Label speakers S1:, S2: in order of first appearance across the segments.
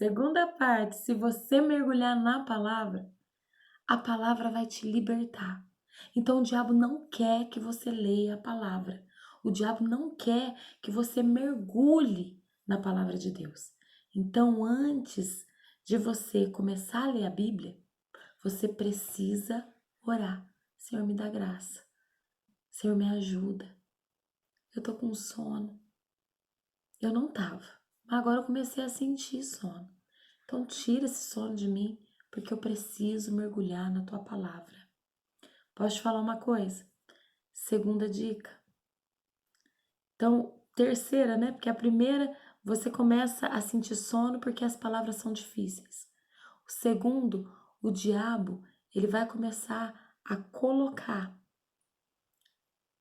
S1: Segunda parte, se você mergulhar na palavra, a palavra vai te libertar. Então o diabo não quer que você leia a palavra. O diabo não quer que você mergulhe na palavra de Deus. Então, antes de você começar a ler a Bíblia, você precisa orar. Senhor, me dá graça. Senhor, me ajuda. Eu tô com sono. Eu não tava. Agora eu comecei a sentir sono. Então, tira esse sono de mim, porque eu preciso mergulhar na tua palavra. Posso te falar uma coisa? Segunda dica. Então, terceira, né? Porque a primeira, você começa a sentir sono porque as palavras são difíceis. O segundo, o diabo, ele vai começar a colocar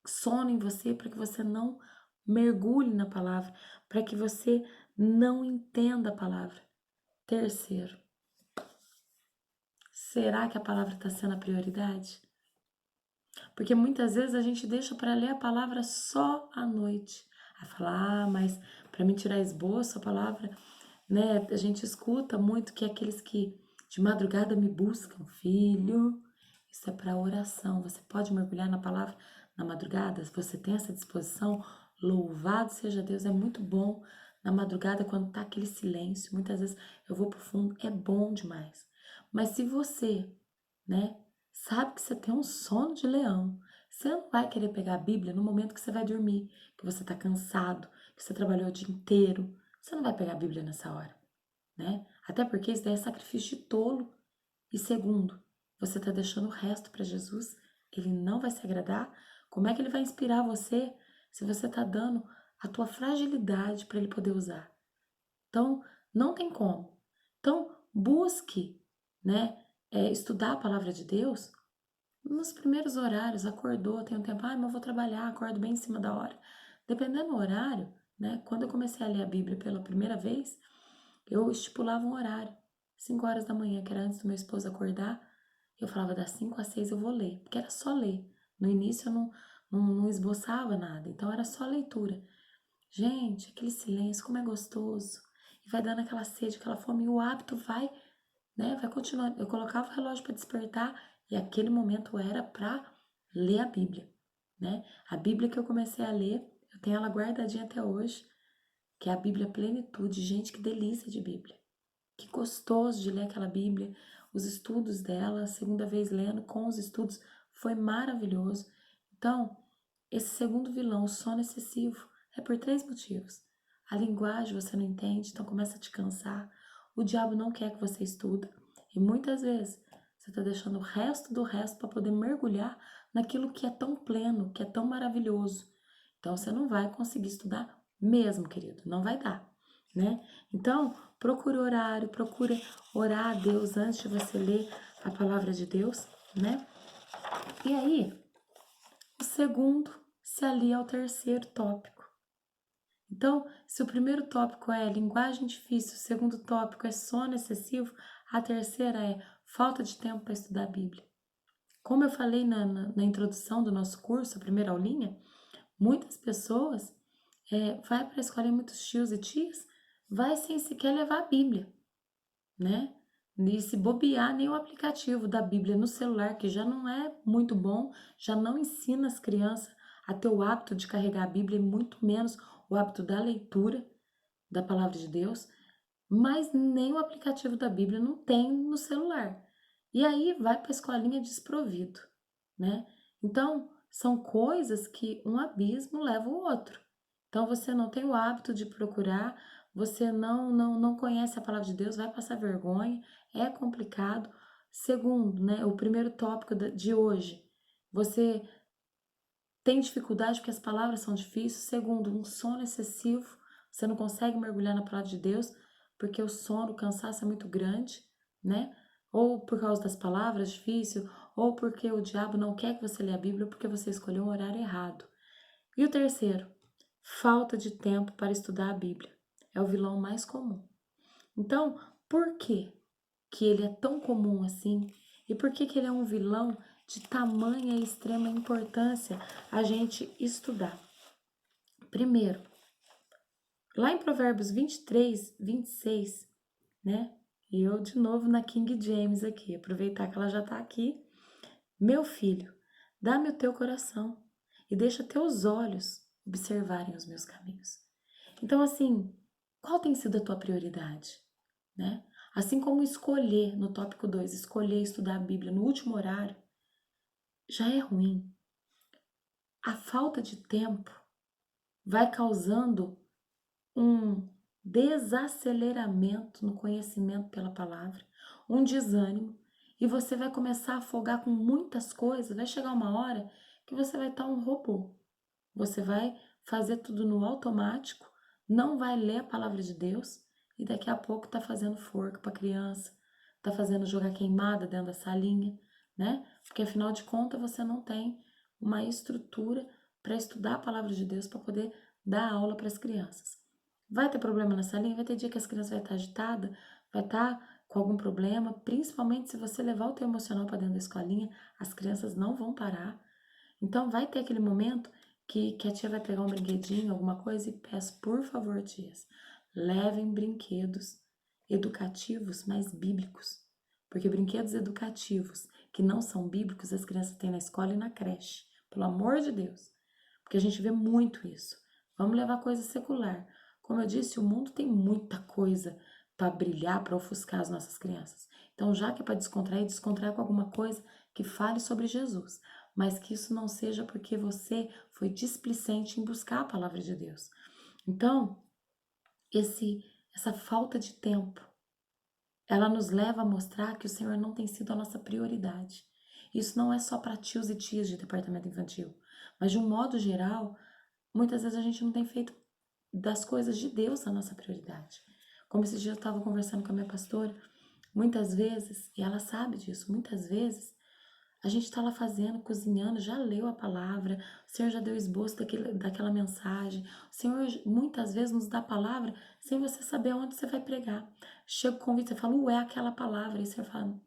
S1: sono em você para que você não mergulhe na palavra, para que você não entenda a palavra. Terceiro, será que a palavra está sendo a prioridade? Porque muitas vezes a gente deixa para ler a palavra só à noite. Aí fala, mas para mim tirar esboço, a palavra, né? A gente escuta muito que aqueles que de madrugada me buscam, filho, isso é para oração. Você pode mergulhar na palavra na madrugada, se você tem essa disposição, louvado seja Deus, é muito bom na madrugada quando tá aquele silêncio. Muitas vezes eu vou pro fundo, é bom demais. Mas se você, né, sabe que você tem um sono de leão. Você não vai querer pegar a Bíblia no momento que você vai dormir, que você está cansado, que você trabalhou o dia inteiro. Você não vai pegar a Bíblia nessa hora, né? Até porque isso daí é sacrifício de tolo. E segundo, você está deixando o resto para Jesus, ele não vai se agradar. Como é que ele vai inspirar você se você está dando a tua fragilidade para ele poder usar? Então, não tem como. Então, busque, né, estudar a palavra de Deus nos primeiros horários. Acordou, tem um tempo, mas eu vou trabalhar, acordo bem em cima da hora. Dependendo do horário, né, quando eu comecei a ler a Bíblia pela primeira vez, eu estipulava um horário, 5 horas da manhã, que era antes do meu esposo acordar, eu falava das 5 às 6 eu vou ler, porque era só ler. No início eu não esboçava nada, então era só leitura. Gente, aquele silêncio, como é gostoso. E vai dando aquela sede, aquela fome, e o hábito vai, né, vai continuando. Eu colocava o relógio para despertar e aquele momento era para ler a Bíblia, né? A Bíblia que eu comecei a ler, eu tenho ela guardadinha até hoje, que é a Bíblia Plenitude. Gente, que delícia de Bíblia. Que gostoso de ler aquela Bíblia. Os estudos dela, a segunda vez lendo com os estudos, foi maravilhoso. Então, esse segundo vilão, o sono excessivo, é por 3 motivos. A linguagem você não entende, então começa a te cansar. O diabo não quer que você estuda. E muitas vezes você está deixando o resto do resto para poder mergulhar naquilo que é tão pleno, que é tão maravilhoso. Então você não vai conseguir estudar mesmo, querido. Não vai dar, né? Então, procure horário, procure orar a Deus antes de você ler a palavra de Deus, né? E aí, o segundo se alia ao terceiro tópico. Então, se o primeiro tópico é linguagem difícil, o segundo tópico é sono excessivo, a terceira é falta de tempo para estudar a Bíblia. Como eu falei na introdução do nosso curso, a primeira aulinha, muitas pessoas vai para a escola, e muitos tios e tias, vai sem sequer levar a Bíblia, né? E se bobear, nem o aplicativo da Bíblia no celular, que já não é muito bom, já não ensina as crianças a ter o hábito de carregar a Bíblia, e muito menos o hábito da leitura da palavra de Deus, mas nem o aplicativo da Bíblia não tem no celular. E aí vai para a escolinha desprovido, né? Então, são coisas que um abismo leva o outro. Então, você não tem o hábito de procurar, você não conhece a palavra de Deus, vai passar vergonha, é complicado. Segundo, né, o primeiro tópico de hoje, você tem dificuldade porque as palavras são difíceis. Segundo, um sono excessivo, você não consegue mergulhar na palavra de Deus porque o sono, o cansaço é muito grande, né? Ou por causa das palavras difícil, ou porque o diabo não quer que você leia a Bíblia porque você escolheu um horário errado. E o terceiro, falta de tempo para estudar a Bíblia. É o vilão mais comum. Então, por que que ele é tão comum assim? E por que que ele é um vilão de tamanha e extrema importância a gente estudar? Primeiro, lá em Provérbios 23, 26, né? E eu de novo na King James aqui, aproveitar que ela já tá aqui. Meu filho, dá-me o teu coração e deixa teus olhos observarem os meus caminhos. Então, assim, qual tem sido a tua prioridade, né? Assim como escolher, no tópico 2, escolher estudar a Bíblia no último horário, já é ruim. A falta de tempo vai causando um desaceleramento no conhecimento pela palavra, um desânimo, e você vai começar a afogar com muitas coisas. Vai chegar uma hora que você vai estar um robô. Você vai fazer tudo no automático, não vai ler a palavra de Deus e daqui a pouco tá fazendo forca para criança, tá fazendo jogar queimada dentro da salinha, né? Porque afinal de contas você não tem uma estrutura para estudar a palavra de Deus para poder dar aula para as crianças. Vai ter problema na salinha, vai ter dia que as crianças vai estar agitada, vai estar com algum problema, principalmente se você levar o teu emocional para dentro da escolinha, as crianças não vão parar. Então vai ter aquele momento que a tia vai pegar um brinquedinho, alguma coisa, e peço, por favor, tias, levem brinquedos educativos, mas bíblicos. Porque brinquedos educativos que não são bíblicos, as crianças têm na escola e na creche. Pelo amor de Deus. Porque a gente vê muito isso. Vamos levar coisa secular. Como eu disse, o mundo tem muita coisa para brilhar, para ofuscar as nossas crianças. Então, já que é para descontrair, descontrair com alguma coisa que fale sobre Jesus, mas que isso não seja porque você foi displicente em buscar a palavra de Deus. Então, essa falta de tempo, ela nos leva a mostrar que o Senhor não tem sido a nossa prioridade. Isso não é só para tios e tias de departamento infantil, mas de um modo geral, muitas vezes a gente não tem feito das coisas de Deus a nossa prioridade. Como esse dia eu estava conversando com a minha pastora, muitas vezes, e ela sabe disso, muitas vezes a gente está lá fazendo, cozinhando, já leu a palavra, o Senhor já deu esboço daquela mensagem. O Senhor muitas vezes nos dá a palavra sem você saber onde você vai pregar. Chega o convite, você fala, ué, aquela palavra. E o Senhor fala,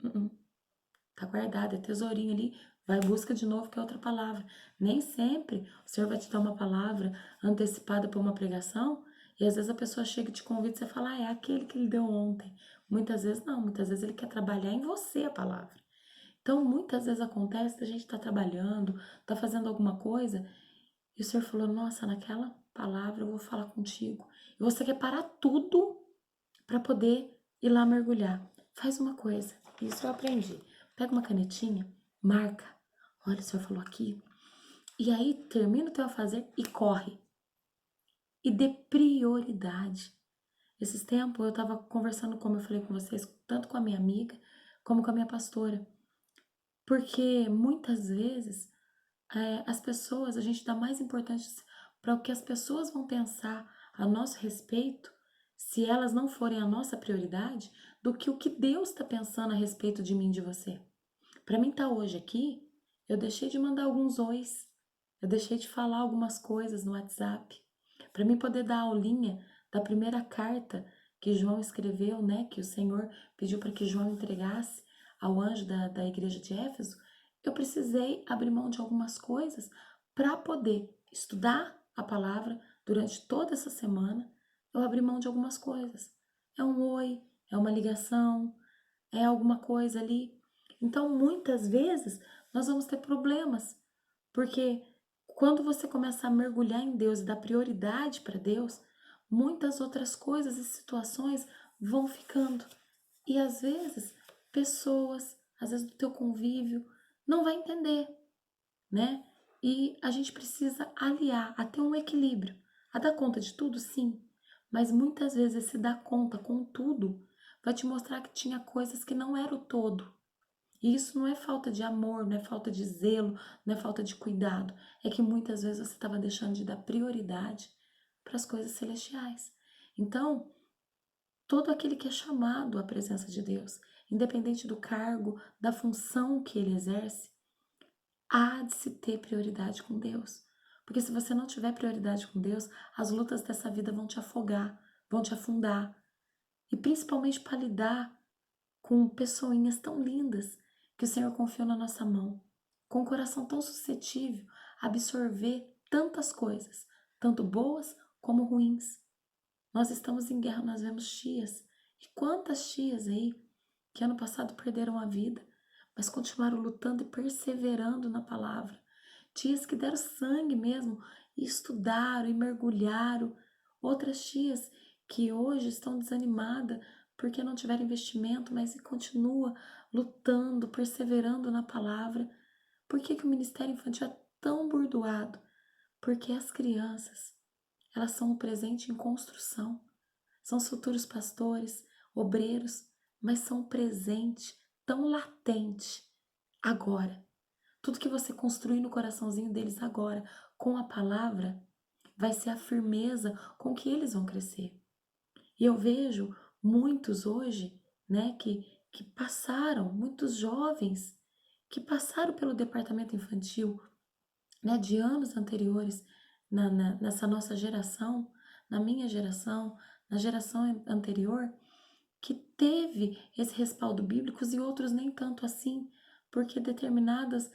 S1: tá guardado, é tesourinho ali, vai busca de novo que é outra palavra. Nem sempre o Senhor vai te dar uma palavra antecipada por uma pregação, e às vezes a pessoa chega e te convida e você fala, é aquele que ele deu ontem. Muitas vezes não, muitas vezes ele quer trabalhar em você a palavra. Então, muitas vezes acontece da gente estar trabalhando, tá fazendo alguma coisa, e o Senhor falou: Nossa, naquela palavra eu vou falar contigo. E você quer parar tudo para poder ir lá mergulhar. Faz uma coisa, isso eu aprendi. Pega uma canetinha, marca. Olha, o Senhor falou aqui. E aí termina o teu a fazer e corre. E dê prioridade. Esses tempos eu estava conversando, como eu falei com vocês, tanto com a minha amiga como com a minha pastora. Porque muitas vezes as pessoas, a gente dá mais importância para o que as pessoas vão pensar a nosso respeito, se elas não forem a nossa prioridade, do que o que Deus está pensando a respeito de mim e de você. Para mim estar hoje aqui, eu deixei de mandar alguns ois, eu deixei de falar algumas coisas no WhatsApp, para mim poder dar a aulinha da primeira carta que João escreveu, né, que o Senhor pediu para que João entregasse ao anjo da igreja de Éfeso. Eu precisei abrir mão de algumas coisas para poder estudar a palavra durante toda essa semana. Eu abri mão de algumas coisas. É um oi, é uma ligação, é alguma coisa ali. Então, muitas vezes, nós vamos ter problemas, porque quando você começa a mergulhar em Deus e dar prioridade para Deus, muitas outras coisas e situações vão ficando. E às vezes, pessoas, às vezes do teu convívio, não vai entender, né? E a gente precisa aliar, a ter um equilíbrio. A dar conta de tudo, sim, mas muitas vezes esse dar conta com tudo vai te mostrar que tinha coisas que não era o todo. E isso não é falta de amor, não é falta de zelo, não é falta de cuidado. É que muitas vezes você estava deixando de dar prioridade para as coisas celestiais. Então, todo aquele que é chamado à presença de Deus, independente do cargo, da função que ele exerce, há de se ter prioridade com Deus. Porque se você não tiver prioridade com Deus, as lutas dessa vida vão te afogar, vão te afundar. E principalmente para lidar com pessoinhas tão lindas que o Senhor confiou na nossa mão, com um coração tão suscetível a absorver tantas coisas, tanto boas como ruins. Nós estamos em guerra, nós vemos tias E quantas tias aí que ano passado perderam a vida, mas continuaram lutando e perseverando na palavra. Tias que deram sangue mesmo e estudaram e mergulharam. Outras tias que hoje estão desanimadas porque não tiveram investimento, mas continua lutando, perseverando na palavra. Por que que o ministério infantil é tão burdoado? Porque as crianças, elas são o presente em construção. São os futuros pastores, obreiros, mas são um presente tão latente agora. Tudo que você construir no coraçãozinho deles agora, com a palavra, vai ser a firmeza com que eles vão crescer. E eu vejo muitos hoje, né, que passaram, muitos jovens que passaram pelo departamento infantil, né, de anos anteriores, nessa nossa geração, na minha geração, na geração anterior, que teve esse respaldo bíblico e outros nem tanto assim, porque determinadas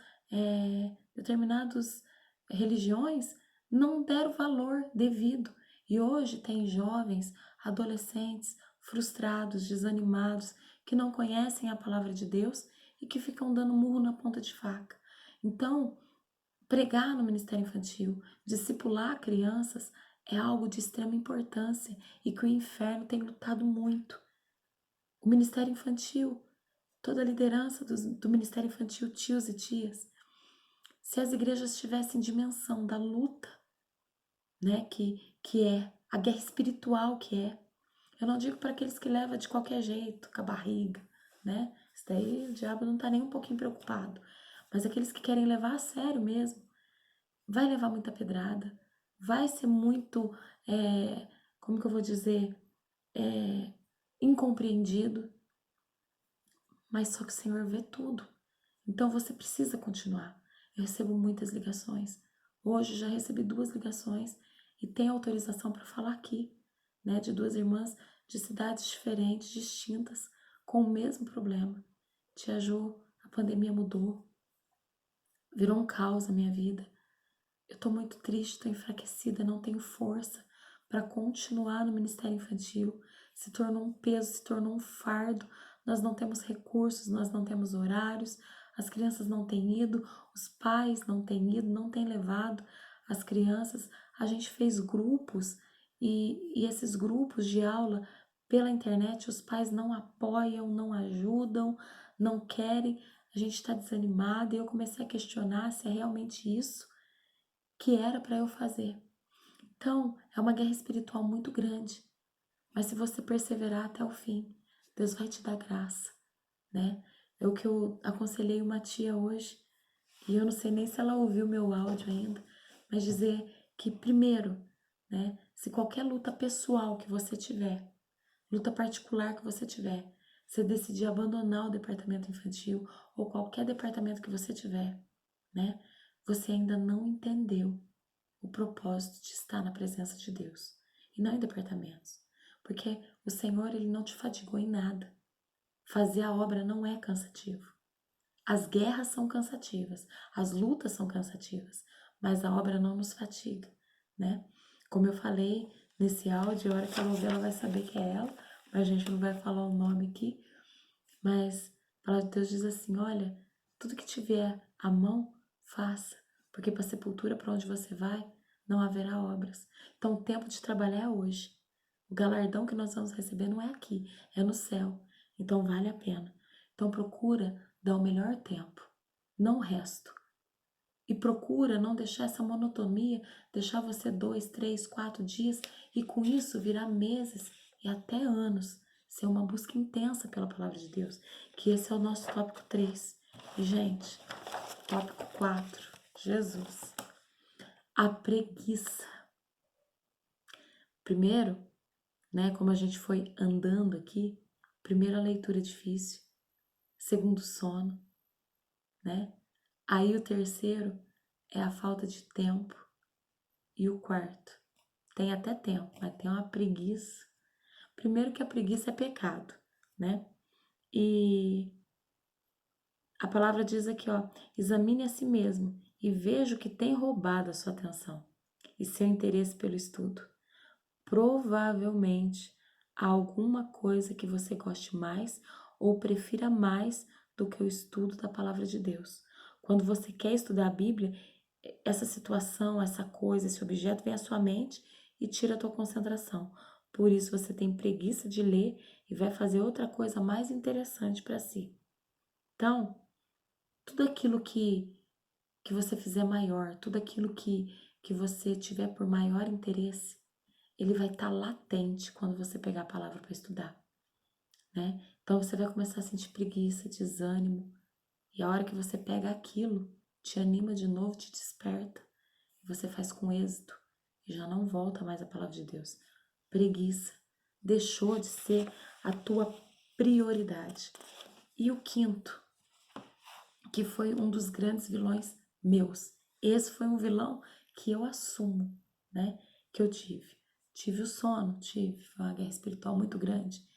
S1: religiões não deram valor devido. E hoje tem jovens, adolescentes, frustrados, desanimados, que não conhecem a palavra de Deus e que ficam dando murro na ponta de faca. Então, pregar no ministério infantil, discipular crianças é algo de extrema importância e que o inferno tem lutado muito. O ministério infantil, toda a liderança do ministério infantil, tios e tias, se as igrejas tivessem dimensão da luta, né, que é a guerra espiritual que é. Eu não digo para aqueles que levam de qualquer jeito, com a barriga, né? Isso daí o diabo não está nem um pouquinho preocupado. Mas aqueles que querem levar a sério mesmo, vai levar muita pedrada, vai ser muito, como que eu vou dizer, é, incompreendido, mas só que o Senhor vê tudo. Então você precisa continuar. Eu recebo muitas ligações. Hoje já recebi 2 ligações e tenho autorização para falar aqui, né, de 2 irmãs de cidades diferentes, distintas, com o mesmo problema. Tia Jo, a pandemia mudou, virou um caos a minha vida. Eu tô muito triste, tô enfraquecida, não tenho força para continuar no ministério infantil. Se tornou um peso, se tornou um fardo. Nós não temos recursos, nós não temos horários, as crianças não têm ido, os pais não têm ido, não têm levado as crianças. A gente fez grupos e esses grupos de aula pela internet, os pais não apoiam, não ajudam, não querem. A gente está desanimado e eu comecei a questionar se é realmente isso que era para eu fazer. Então, é uma guerra espiritual muito grande, mas se você perseverar até o fim, Deus vai te dar graça, né? É o que eu aconselhei uma tia hoje, e eu não sei nem se ela ouviu meu áudio ainda, mas dizer que primeiro, né, se qualquer luta pessoal que você tiver, luta particular que você tiver, você decidir abandonar o departamento infantil ou qualquer departamento que você tiver, né, você ainda não entendeu o propósito de estar na presença de Deus e não em departamentos, porque o Senhor ele não te fadigou em nada. Fazer a obra não é cansativo. As guerras são cansativas, as lutas são cansativas, mas a obra não nos fatiga, né? Como eu falei nesse áudio, a hora que ela ouvir, ela vai saber que é ela, mas a gente não vai falar o nome aqui. Mas a palavra de Deus diz assim: olha, tudo que tiver à mão, faça, porque para a sepultura, para onde você vai, não haverá obras. Então, o tempo de trabalhar é hoje. O galardão que nós vamos receber não é aqui, é no céu. Então, vale a pena. Então, procura dar o melhor tempo, não o resto. E procura não deixar essa monotonia, deixar você 2, 3, 4 dias e com isso virar meses e até anos. Ser uma busca intensa pela palavra de Deus. Que esse é o nosso tópico 3. E, gente, tópico 4. Jesus. A preguiça. Primeiro, né, como a gente foi andando aqui, primeiro a leitura difícil, segundo sono, né? Aí o terceiro é a falta de tempo e o quarto tem até tempo, mas tem uma preguiça. Primeiro que a preguiça é pecado, né? E a palavra diz aqui, ó, examine a si mesmo e veja o que tem roubado a sua atenção e seu interesse pelo estudo. Provavelmente alguma coisa que você goste mais ou prefira mais do que o estudo da palavra de Deus. Quando você quer estudar a Bíblia, essa situação, essa coisa, esse objeto vem à sua mente e tira a tua concentração. Por isso você tem preguiça de ler e vai fazer outra coisa mais interessante para si. Então, tudo aquilo que você fizer maior, tudo aquilo que você tiver por maior interesse, ele vai estar latente quando você pegar a palavra para estudar, né? Então você vai começar a sentir preguiça, desânimo, e a hora que você pega aquilo, te anima de novo, te desperta, e você faz com êxito, e já não volta mais a palavra de Deus. Preguiça deixou de ser a tua prioridade. E o quinto, que foi um dos grandes vilões meus. Esse foi um vilão que eu assumo, né? Que eu tive. Tive o sono, tive, foi uma guerra espiritual muito grande.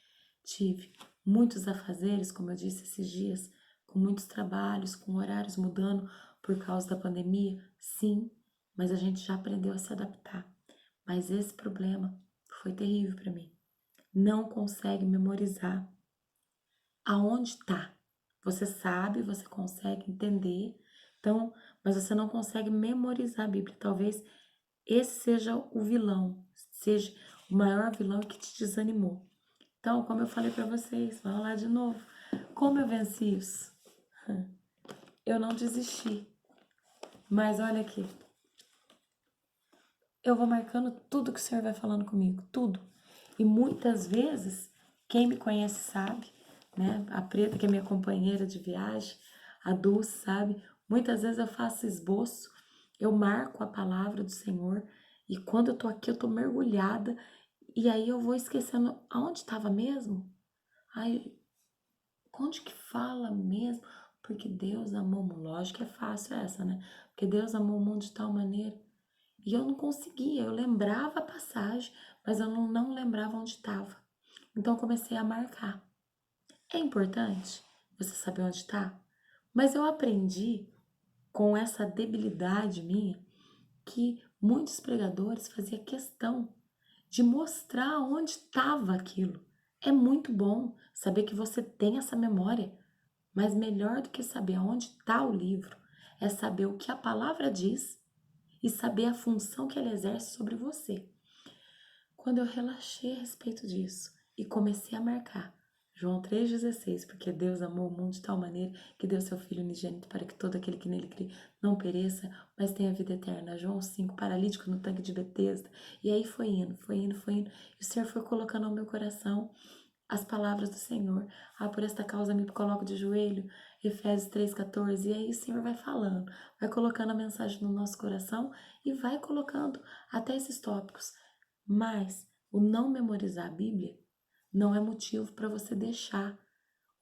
S1: Tive muitos afazeres, como eu disse esses dias, com muitos trabalhos, com horários mudando por causa da pandemia. Sim, mas a gente já aprendeu a se adaptar. Mas esse problema foi terrível para mim. Não consegue memorizar aonde está. Você sabe, você consegue entender, então, mas você não consegue memorizar a Bíblia. Talvez esse seja o vilão, seja o maior vilão que te desanimou. Então, como eu falei para vocês, vamos lá de novo. Como eu venci isso? Eu não desisti. Mas olha aqui, eu vou marcando tudo que o Senhor vai falando comigo, tudo. E muitas vezes, quem me conhece sabe, né? A Preta, que é minha companheira de viagem, a Dulce, sabe? Muitas vezes eu faço esboço, eu marco a palavra do Senhor, e quando eu tô aqui, eu tô mergulhada, e aí eu vou esquecendo aonde estava mesmo? Ai, onde que fala mesmo? Porque Deus amou o mundo. Lógico que é fácil essa, né? Porque Deus amou o mundo de tal maneira. E eu não conseguia, eu lembrava a passagem, mas eu não lembrava onde estava. Então eu comecei a marcar. É importante você saber onde está, mas eu aprendi com essa debilidade minha que muitos pregadores faziam questão de mostrar onde estava aquilo. É muito bom saber que você tem essa memória, mas melhor do que saber aonde está o livro é saber o que a palavra diz e saber a função que ela exerce sobre você. Quando eu relaxei a respeito disso e comecei a marcar João 3,16, porque Deus amou o mundo de tal maneira que deu seu Filho unigênito para que todo aquele que nele crê não pereça, mas tenha vida eterna. João 5, paralítico no tanque de Betesda. E aí foi indo, foi indo, foi indo. E o Senhor foi colocando ao meu coração as palavras do Senhor. Ah, por esta causa me coloco de joelho. Efésios 3,14. E aí o Senhor vai falando, vai colocando a mensagem no nosso coração e vai colocando até esses tópicos. Mas o não memorizar a Bíblia não é motivo para você deixar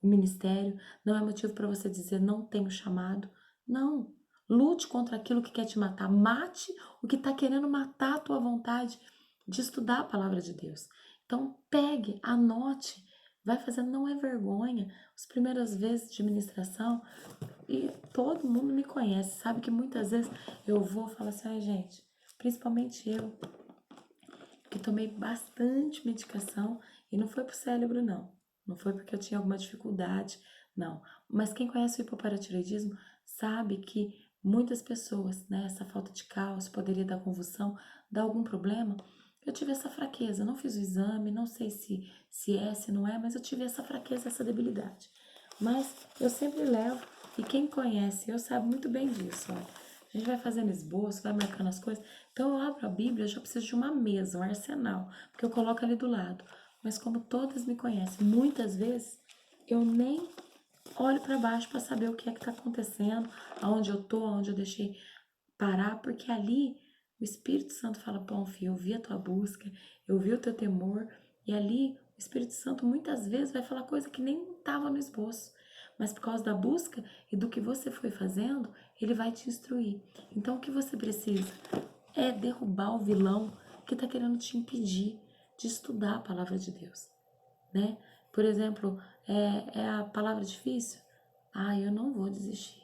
S1: o ministério, não é motivo para você dizer não tenho chamado. Não. Lute contra aquilo que quer te matar. Mate o que está querendo matar a tua vontade de estudar a palavra de Deus. Então, pegue, anote, vai fazendo, não é vergonha. As primeiras vezes de ministração, e todo mundo me conhece, sabe que muitas vezes eu vou falar assim, ai gente, principalmente eu, que tomei bastante medicação e não foi pro cérebro, não. Não foi porque eu tinha alguma dificuldade, não. Mas quem conhece o hipoparatiroidismo sabe que muitas pessoas, né, essa falta de cálcio poderia dar convulsão, dar algum problema. Eu tive essa fraqueza, não fiz o exame, não sei se é, se não é, mas eu tive essa fraqueza, essa debilidade. Mas eu sempre levo, e quem conhece, eu sabe muito bem disso, olha. A gente vai fazendo esboço, vai marcando as coisas. Então eu abro a Bíblia, eu já preciso de uma mesa, um arsenal, porque eu coloco ali do lado. Mas como todas me conhecem, muitas vezes eu nem olho para baixo para saber o que é que está acontecendo, aonde eu tô, aonde eu deixei parar, porque ali o Espírito Santo fala, bom, filho, eu vi a tua busca, eu vi o teu temor, e ali o Espírito Santo muitas vezes vai falar coisa que nem estava no esboço, mas por causa da busca e do que você foi fazendo, ele vai te instruir. Então o que você precisa é derrubar o vilão que está querendo te impedir de estudar a palavra de Deus, né? Por exemplo, é a palavra difícil? Ah, eu não vou desistir.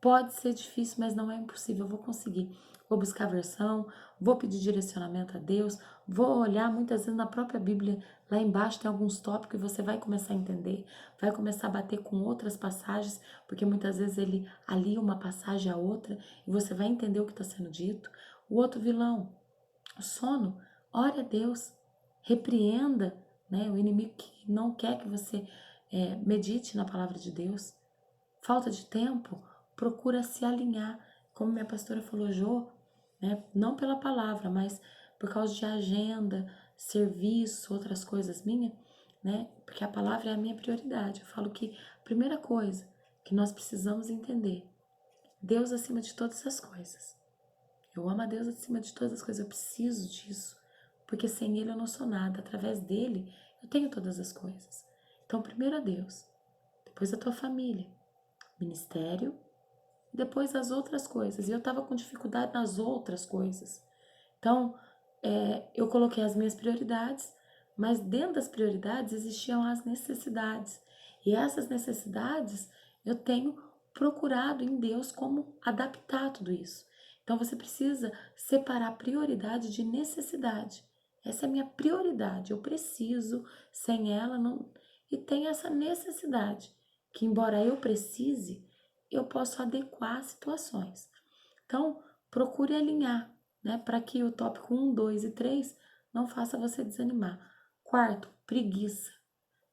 S1: Pode ser difícil, mas não é impossível, eu vou conseguir. Vou buscar a versão, vou pedir direcionamento a Deus, vou olhar muitas vezes na própria Bíblia, lá embaixo tem alguns tópicos e você vai começar a entender, vai começar a bater com outras passagens, porque muitas vezes ele alia uma passagem a outra e você vai entender o que está sendo dito. O outro vilão, o sono, ore a Deus, repreenda, né, o inimigo que não quer que você medite na palavra de Deus. Falta de tempo, procura se alinhar, como minha pastora falou, Jô, né, não pela palavra, mas por causa de agenda, serviço, outras coisas minhas, né, porque a palavra é a minha prioridade. Eu falo que a primeira coisa que nós precisamos entender, Deus acima de todas as coisas. Eu amo a Deus acima de todas as coisas, eu preciso disso, porque sem Ele eu não sou nada, através dEle eu tenho todas as coisas. Então, primeiro a Deus, depois a tua família, ministério, depois as outras coisas. E eu estava com dificuldade nas outras coisas. Então, eu coloquei as minhas prioridades, mas dentro das prioridades existiam as necessidades. E essas necessidades eu tenho procurado em Deus como adaptar tudo isso. Então, você precisa separar prioridade de necessidade. Essa é a minha prioridade. Eu preciso, sem ela não. E tem essa necessidade, que embora eu precise, eu posso adequar situações. Então, procure alinhar, né, para que o tópico 1, 2 e 3 não faça você desanimar. Quarto, preguiça.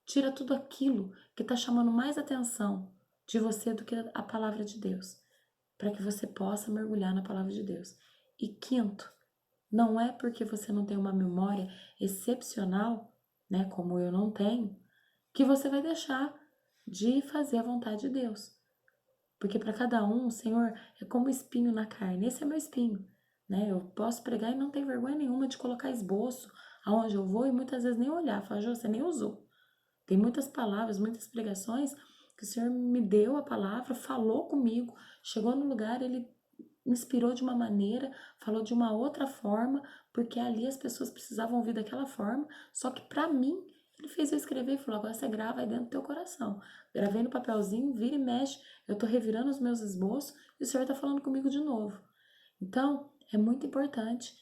S1: Tira tudo aquilo que está chamando mais atenção de você do que a palavra de Deus, para que você possa mergulhar na palavra de Deus. E quinto, não é porque você não tem uma memória excepcional, né, como eu não tenho, que você vai deixar de fazer a vontade de Deus. Porque para cada um, o Senhor é como espinho na carne. Esse é meu espinho, né? Eu posso pregar e não tem vergonha nenhuma de colocar esboço aonde eu vou e muitas vezes nem olhar. Falar, Jô, você nem usou. Tem muitas palavras, muitas pregações que o Senhor me deu a palavra, falou comigo, chegou no lugar, ele me inspirou de uma maneira, falou de uma outra forma, porque ali as pessoas precisavam ouvir daquela forma, só que para mim, ele fez eu escrever e falou, agora você grava aí dentro do teu coração. Gravei no papelzinho, vira e mexe, eu tô revirando os meus esboços e o Senhor tá falando comigo de novo. Então, é muito importante,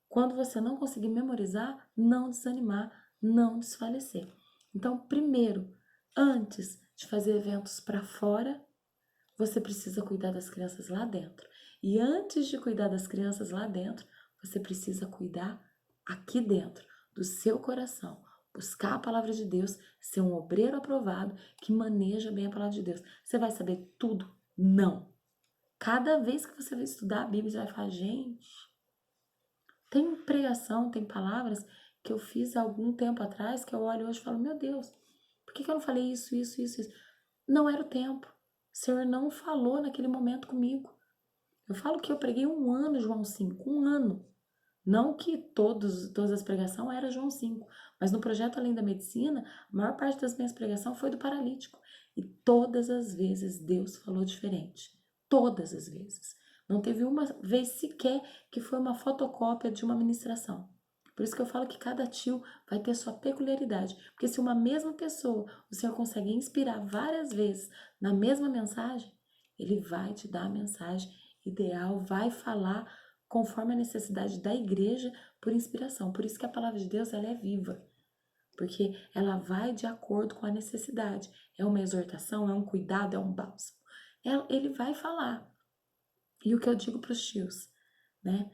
S1: quando você não conseguir memorizar, não desanimar, não desfalecer. Então, primeiro, antes de fazer eventos para fora, você precisa cuidar das crianças lá dentro. E antes de cuidar das crianças lá dentro, você precisa cuidar aqui dentro, do seu coração. Buscar a palavra de Deus, ser um obreiro aprovado que maneja bem a palavra de Deus. Você vai saber tudo? Não. Cada vez que você vai estudar a Bíblia, você vai falar, gente, tem pregação, tem palavras que eu fiz há algum tempo atrás que eu olho hoje e falo, meu Deus, por que eu não falei isso, isso, isso, isso? Não era o tempo. O Senhor não falou naquele momento comigo. Eu falo que eu preguei 1 ano João 5, 1 ano. Não que todas as pregações eram João 5, mas no projeto Além da Medicina, a maior parte das minhas pregações foi do paralítico. E todas as vezes Deus falou diferente. Todas as vezes. Não teve uma vez sequer que foi uma fotocópia de uma ministração. Por isso que eu falo que cada tio vai ter sua peculiaridade. Porque se uma mesma pessoa o Senhor consegue inspirar várias vezes na mesma mensagem, Ele vai te dar a mensagem ideal, vai falar conforme a necessidade da igreja por inspiração. Por isso que a palavra de Deus ela é viva, porque ela vai de acordo com a necessidade. É uma exortação, é um cuidado, é um bálsamo. Ele vai falar. E o que eu digo para os tios, né?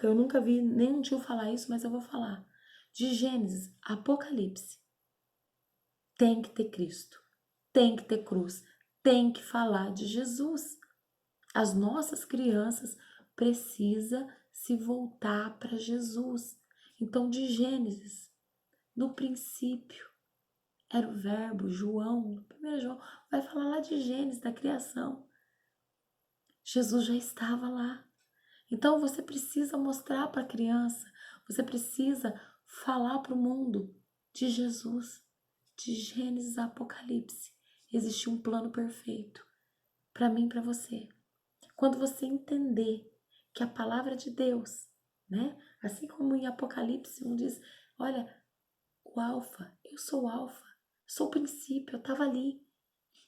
S1: Eu nunca vi nenhum tio falar isso, mas eu vou falar. De Gênesis a Apocalipse, tem que ter Cristo, tem que ter cruz, tem que falar de Jesus. As nossas crianças precisam se voltar para Jesus. Então, de Gênesis, no princípio, era o verbo, João, 1 João, vai falar lá de Gênesis, da criação. Jesus já estava lá. Então, você precisa mostrar para a criança, você precisa falar para o mundo de Jesus, de Gênesis a Apocalipse. Existe um plano perfeito para mim e para você. Quando você entender que a palavra de Deus, né? Assim como em Apocalipse, um diz, olha, o alfa, eu sou o alfa, sou o princípio, eu estava ali.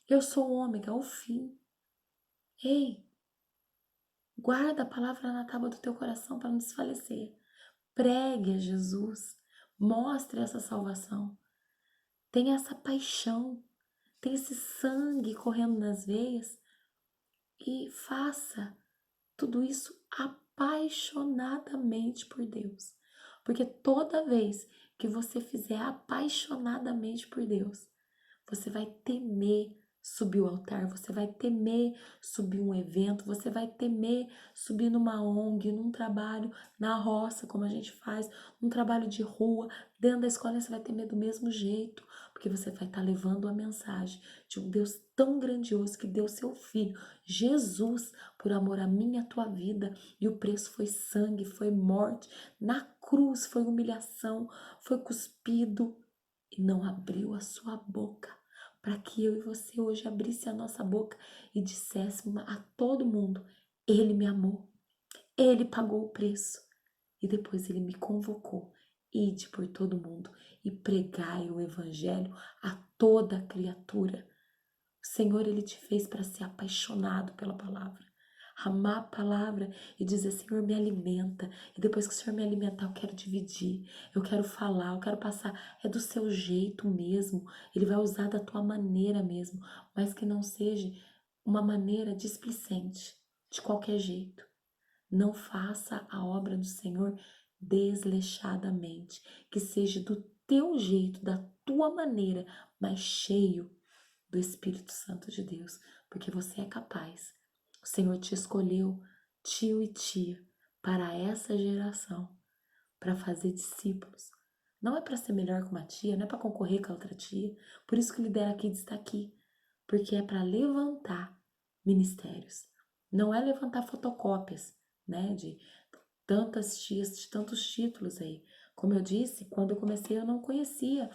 S1: Eu sou o ômega, o fim. Ei, guarda a palavra na tábua do teu coração para não desfalecer. Pregue a Jesus. Mostre essa salvação. Tenha essa paixão. Tenha esse sangue correndo nas veias. E faça tudo isso apaixonadamente por Deus. Porque toda vez que você fizer apaixonadamente por Deus, você vai temer subir o altar, você vai temer subir um evento, você vai temer subir numa ONG, num trabalho na roça, como a gente faz, num trabalho de rua, dentro da escola, você vai temer do mesmo jeito, porque você vai estar levando a mensagem de um Deus tão grandioso que deu seu filho, Jesus, por amor a mim e a tua vida, e o preço foi sangue, foi morte, na cruz foi humilhação, foi cuspido e não abriu a sua boca para que eu e você hoje abrisse a nossa boca e disséssemos a todo mundo: Ele me amou, Ele pagou o preço. E depois Ele me convocou: ide por todo mundo e pregai o Evangelho a toda criatura. O Senhor, Ele te fez para ser apaixonado pela palavra. Amar a palavra e dizer: Senhor, me alimenta. E depois que o Senhor me alimentar, eu quero dividir, eu quero falar, eu quero passar. É do seu jeito mesmo. Ele vai usar da tua maneira mesmo, mas que não seja uma maneira displicente, de qualquer jeito. Não faça a obra do Senhor desleixadamente, que seja do teu jeito, da tua maneira, mas cheio do Espírito Santo de Deus, porque você é capaz. O Senhor te escolheu, tio e tia, para essa geração, para fazer discípulos. Não é para ser melhor que uma tia, não é para concorrer com a outra tia. Por isso que o Lidera Kids está aqui, porque é para levantar ministérios. Não é levantar fotocópias, né, de tantas tias, de tantos títulos aí. Como eu disse, quando eu comecei eu não conhecia,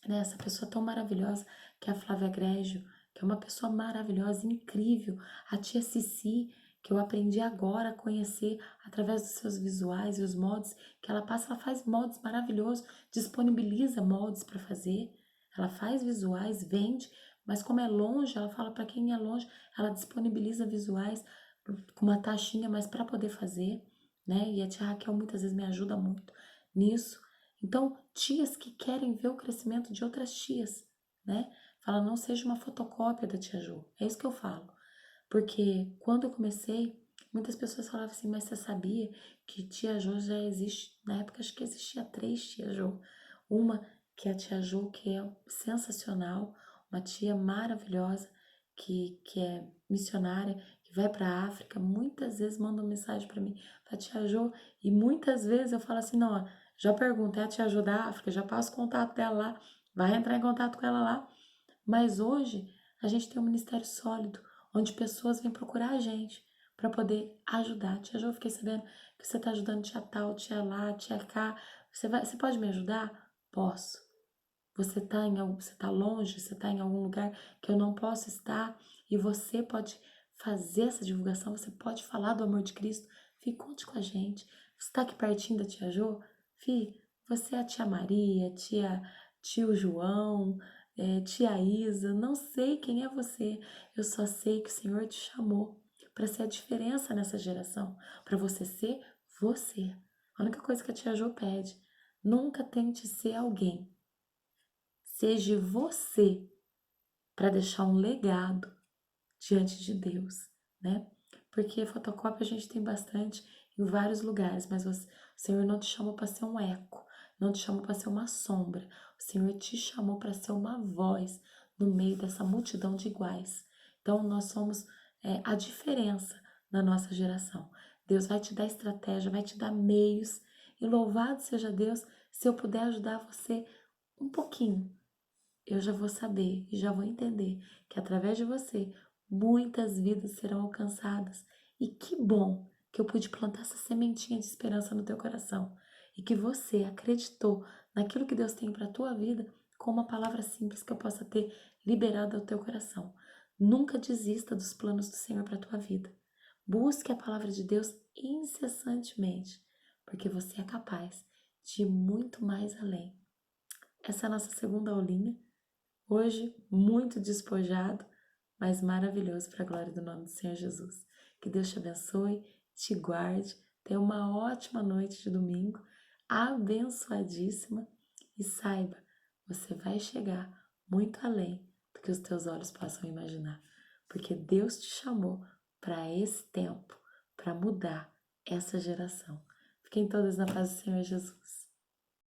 S1: né, essa pessoa tão maravilhosa que é a Flávia Grégio, que é uma pessoa maravilhosa, incrível. A tia Cici, que eu aprendi agora a conhecer através dos seus visuais e os moldes que ela faz moldes maravilhosos, disponibiliza moldes para fazer. Ela faz visuais, vende, mas como é longe, ela fala para quem é longe, ela disponibiliza visuais com uma taxinha, mas para poder fazer, né? E a tia Raquel muitas vezes me ajuda muito nisso. Então, tias que querem ver o crescimento de outras tias, né? Fala, não seja uma fotocópia da tia Jo. É isso que eu falo. Porque quando eu comecei, muitas pessoas falavam assim, mas você sabia que tia Jo já existe? Na época acho que existia 3 tia Jo. Uma que é a tia Jo, que é sensacional, uma tia maravilhosa, que é missionária, que vai para a África, muitas vezes manda uma mensagem para mim, para tia Jo, e muitas vezes eu falo assim, não, já perguntei a tia Jo da África, já passo o contato dela lá, vai entrar em contato com ela lá. Mas hoje a gente tem um ministério sólido, onde pessoas vêm procurar a gente para poder ajudar. Tia Jo, eu fiquei sabendo que você está ajudando tia tal, tia lá, tia cá. Você pode me ajudar? Posso. Você tá longe, você está em algum lugar que eu não posso estar e você pode fazer essa divulgação, você pode falar do amor de Cristo. Fih, conte com a gente. Você está aqui pertinho da tia Jo? Fih, você é a tia Maria, tio João, tia Isa, não sei quem é você. Eu só sei que o Senhor te chamou para ser a diferença nessa geração, para você ser você. A única coisa que a tia Jo pede, nunca tente ser alguém. Seja você para deixar um legado diante de Deus, né? Porque fotocópia a gente tem bastante em vários lugares, mas o Senhor não te chamou para ser um eco, não te chamou para ser uma sombra. O Senhor te chamou para ser uma voz no meio dessa multidão de iguais. Então nós somos a diferença na nossa geração. Deus vai te dar estratégia, vai te dar meios, e louvado seja Deus se eu puder ajudar você um pouquinho. Eu já vou saber e já vou entender que através de você muitas vidas serão alcançadas. E que bom que eu pude plantar essa sementinha de esperança no teu coração e que você acreditou naquilo que Deus tem para a tua vida com uma palavra simples que eu possa ter liberado ao teu coração. Nunca desista dos planos do Senhor para a tua vida. Busque a palavra de Deus incessantemente, porque você é capaz de ir muito mais além. Essa é a nossa segunda aulinha. Hoje, muito despojado, mas maravilhoso para a glória do nome do Senhor Jesus. Que Deus te abençoe, te guarde, tenha uma ótima noite de domingo, abençoadíssima e saiba, você vai chegar muito além do que os teus olhos possam imaginar, porque Deus te chamou para esse tempo, para mudar essa geração. Fiquem todas na paz do Senhor Jesus.